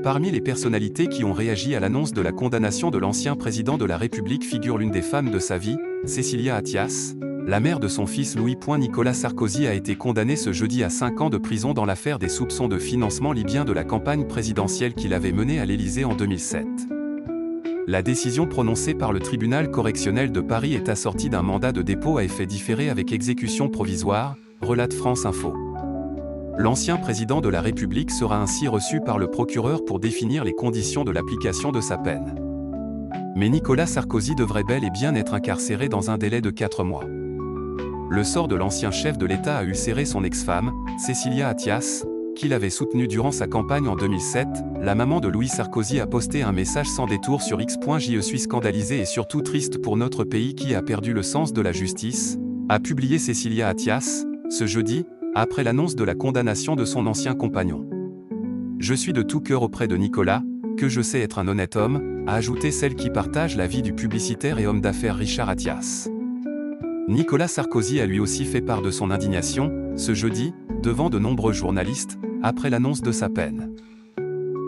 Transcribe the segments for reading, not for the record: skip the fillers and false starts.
Parmi les personnalités qui ont réagi à l'annonce de la condamnation de l'ancien président de la République figure l'une des femmes de sa vie, Cécilia Attias. La mère de son fils Louis. Nicolas Sarkozy a été condamné ce jeudi à 5 ans de prison dans l'affaire des soupçons de financement libyen de la campagne présidentielle qu'il avait menée à l'Élysée en 2007. La décision prononcée par le tribunal correctionnel de Paris est assortie d'un mandat de dépôt à effet différé avec exécution provisoire, relate France Info. L'ancien président de la République sera ainsi reçu par le procureur pour définir les conditions de l'application de sa peine. Mais Nicolas Sarkozy devrait bel et bien être incarcéré dans un délai de 4 mois. Le sort de l'ancien chef de l'État a ulcéré son ex-femme, Cécilia Attias, qu'il avait soutenue durant sa campagne en 2007. La maman de Louis Sarkozy a posté un message sans détour sur X. Je suis scandalisée et surtout triste pour notre pays qui a perdu le sens de la justice, a publié Cécilia Attias, ce jeudi, après l'annonce de la condamnation de son ancien compagnon. Je suis de tout cœur auprès de Nicolas, que je sais être un honnête homme, a ajouté celle qui partage la vie du publicitaire et homme d'affaires Richard Attias. Nicolas Sarkozy a lui aussi fait part de son indignation, ce jeudi, devant de nombreux journalistes, après l'annonce de sa peine.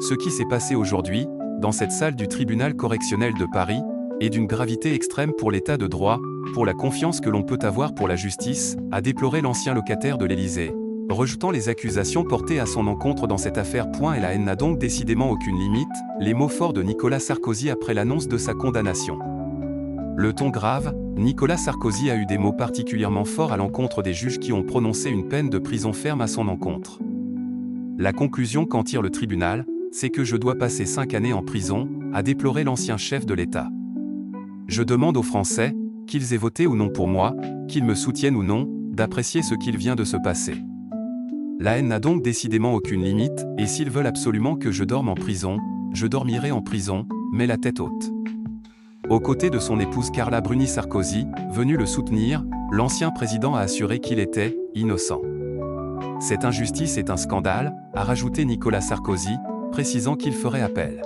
Ce qui s'est passé aujourd'hui, dans cette salle du tribunal correctionnel de Paris, est d'une gravité extrême pour l'état de droit, pour la confiance que l'on peut avoir pour la justice, a déploré l'ancien locataire de l'Élysée, rejetant les accusations portées à son encontre dans cette affaire. Et la haine n'a donc décidément aucune limite, les mots forts de Nicolas Sarkozy après l'annonce de sa condamnation. Le ton grave, Nicolas Sarkozy a eu des mots particulièrement forts à l'encontre des juges qui ont prononcé une peine de prison ferme à son encontre. La conclusion qu'en tire le tribunal, c'est que je dois passer 5 années en prison, a déploré l'ancien chef de l'État. Je demande aux Français, qu'ils aient voté ou non pour moi, qu'ils me soutiennent ou non, d'apprécier ce qu'il vient de se passer. La haine n'a donc décidément aucune limite, et s'ils veulent absolument que je dorme en prison, je dormirai en prison, mais la tête haute. Aux côtés de son épouse Carla Bruni Sarkozy, venue le soutenir, l'ancien président a assuré qu'il était innocent. Cette injustice est un scandale, a rajouté Nicolas Sarkozy, précisant qu'il ferait appel.